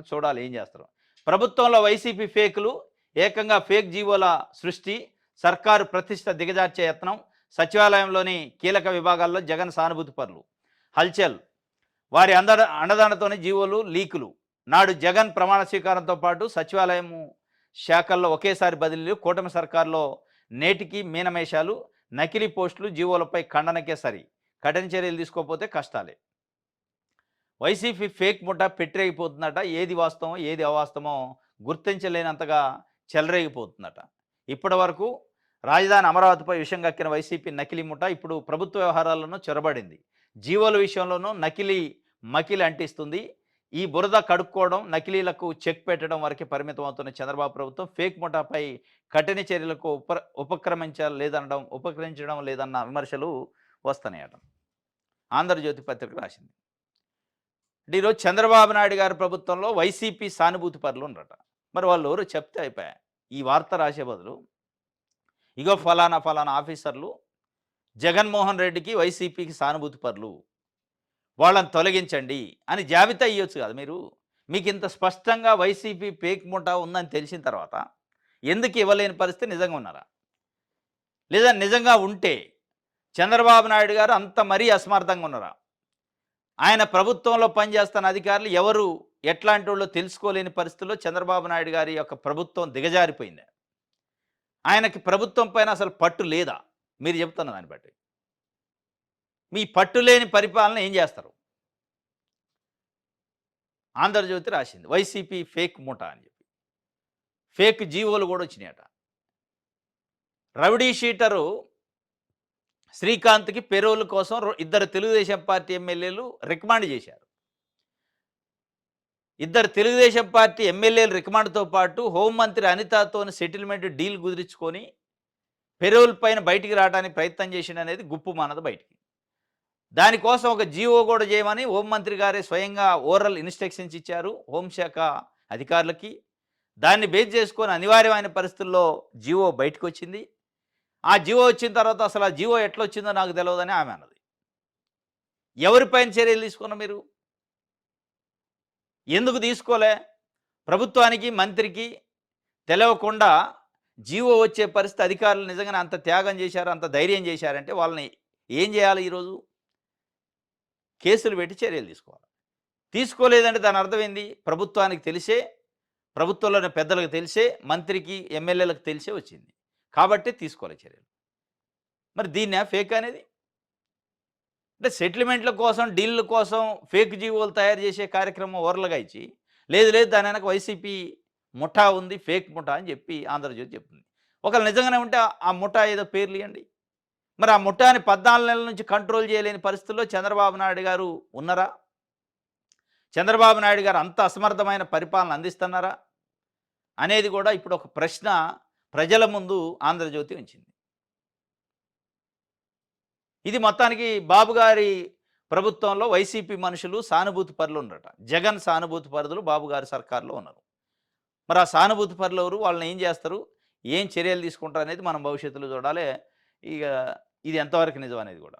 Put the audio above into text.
చూడాలి ఏం చేస్తారు. ప్రభుత్వంలో వైసీపీ ఫేకులు, ఏకంగా ఫేక్ జీవోల సృష్టి, సర్కారు ప్రతిష్ట దిగజార్చే యత్నం, సచివాలయంలోని కీలక విభాగాల్లో జగన్ సానుభూతి పరులు హల్చల్, వారి అండదండతోనే జీవోలు లీకులు. నాడు జగన్ ప్రమాణ స్వీకారంతో పాటు సచివాలయం శాఖల్లో ఒకేసారి బదిలీలు, కూటమి సర్కార్లో నేటికి మీనమేషాలు, నకిలీ పోస్టులు, జీవోలపై ఖండనకే సరి. కఠిన చర్యలు తీసుకోకపోతే కష్టాలే. వైసీపీ ఫేక్ ముఠా పెట్టిరేగిపోతుందట. ఏది వాస్తవం ఏది అవాస్తవమో గుర్తించలేనంతగా చెలరేగిపోతుందట. ఇప్పటి వరకు రాజధాని అమరావతిపై విషం కక్కిన వైసీపీ నకిలీ ముఠా ఇప్పుడు ప్రభుత్వ వ్యవహారాలను చొరబడింది. జీవోల విషయంలోనూ మకిలి అంటిస్తుంది. ఈ బురద కడుక్కోవడం, నకిలీలకు చెక్ పెట్టడం వరకే పరిమితం అవుతున్న చంద్రబాబు ప్రభుత్వం ఫేక్ ముఠాపై కఠిన చర్యలకు ఉపకరించడం లేదన్న విమర్శలు వస్తున్నాయట. ఆంధ్రజ్యోతి పత్రిక రాసింది. ఈరోజు చంద్రబాబు నాయుడు గారి ప్రభుత్వంలో వైసీపీ సానుభూతి పరులు ఉండరట. మరి వాళ్ళు ఎవరు చెప్తే అయిపోయా. ఈ వార్త రాసే బదులు ఇగో ఫలానా ఆఫీసర్లు జగన్మోహన్ రెడ్డికి వైసీపీకి సానుభూతి పరులు, వాళ్ళని తొలగించండి అని జాబితా ఇవ్వచ్చు కదా మీరు. మీకు ఇంత స్పష్టంగా వైసీపీ ఫేక్ ముఠా ఉందని తెలిసిన తర్వాత ఎందుకు ఇవ్వలేని పరిస్థితి నిజంగా ఉన్నారా? లేదా నిజంగా ఉంటే చంద్రబాబు నాయుడు గారు అంత మరీ అసమర్థంగా ఉన్నారా? ఆయన ప్రభుత్వంలో పనిచేస్తున్న అధికారులు ఎవరు ఎట్లాంటి వాళ్ళు తెలుసుకోలేని పరిస్థితుల్లో చంద్రబాబు నాయుడు గారి యొక్క ప్రభుత్వం దిగజారిపోయింది. ఆయనకి ప్రభుత్వం పైన అసలు పట్టు లేదా? మీరు చెప్తున్న దాన్ని బట్టి మీ పట్టు లేని పరిపాలన ఏం చేస్తారు? ఆంధ్రజ్యోతి రాసింది వైసీపీ ఫేక్ ముఠా అని చెప్పి. ఫేక్ జీవోలు కూడా వచ్చినాయట. రౌడీ షీటరు శ్రీకాంత్కి పెరోల్ కోసం ఇద్దరు తెలుగుదేశం పార్టీ ఎమ్మెల్యేలు రికమెండ్ చేశారు. ఇద్దరు తెలుగుదేశం పార్టీ ఎమ్మెల్యేలు రికమెండ్తో పాటు హోంమంత్రి అనితతో సెటిల్మెంట్ డీల్ కుదిరించుకొని పెరోల్ పైన బయటికి రావడానికి ప్రయత్నం చేసిన అనేది గుప్పు మానదు బయటికి. దానికోసం ఒక జీవో కూడా చేయమని హోంమంత్రి గారే స్వయంగా ఓరల్ ఇన్స్ట్రక్షన్స్ ఇచ్చారు హోంశాఖ అధికారులకి. దాన్ని బేస్ చేసుకొని అనివార్యమైన పరిస్థితుల్లో జీవో బయటకు వచ్చింది. ఆ జీవో వచ్చిన తర్వాత అసలు ఆ జీవో ఎట్లా వచ్చిందో నాకు తెలియదని ఆమె అన్నది. ఎవరిపైన చర్యలు తీసుకున్నా మీరు? ఎందుకు తీసుకోలే? ప్రభుత్వానికి మంత్రికి తెలియకుండా జీవో వచ్చే పరిస్థితి అధికారులు నిజంగానే అంత త్యాగం చేశారు, అంత ధైర్యం చేశారంటే వాళ్ళని ఏం చేయాలి? ఈరోజు కేసులు పెట్టి చర్యలు తీసుకోవాలి. తీసుకోలేదంటే దాని అర్థం ఏంది? ప్రభుత్వానికి తెలిసే, ప్రభుత్వంలోని పెద్దలకు తెలిసే, మంత్రికి ఎమ్మెల్యేలకు తెలిసే వచ్చింది కాబట్టి తీసుకోవాలి చర్యలు. మరి దీన్నే ఫేక్ అనేది? అంటే సెటిల్మెంట్ల కోసం, డీళ్ళ కోసం ఫేక్ జీవోలు తయారు చేసే కార్యక్రమం ఓరలుగా ఇచ్చి, లేదు దాని వెనక వైసీపీ ముఠా ఉంది, ఫేక్ ముఠా అని చెప్పి ఆంధ్రజ్యోతి చెప్తుంది. ఒకవేళ నిజంగానే ఉంటే ఆ ముఠా ఏదో పేర్లు ఇవ్వండి. మరి ఆ ముఠాని 14 నెలల నుంచి కంట్రోల్ చేయలేని పరిస్థితుల్లో చంద్రబాబు నాయుడు గారు ఉన్నారా? చంద్రబాబు నాయుడు గారు అంత అసమర్థమైన పరిపాలన అందిస్తున్నారా అనేది కూడా ఇప్పుడు ఒక ప్రశ్న ప్రజల ముందు ఆంధ్రజ్యోతి ఉంచింది. ఇది మొత్తానికి బాబు గారి ప్రభుత్వంలో వైసీపీ మనుషులు సానుభూతి పరులు ఉండరట. జగన్ సానుభూతి పరులు బాబు గారి సర్కారులో ఉన్నారు. మరి ఆ సానుభూతి పరులు ఎవరు? వాళ్ళని ఏం చేస్తారు, ఏం చర్యలు తీసుకుంటారు అనేది మనం భవిష్యత్తులో చూడాలి. ఇక ఇది ఎంతవరకు నిజం అనేది కూడా.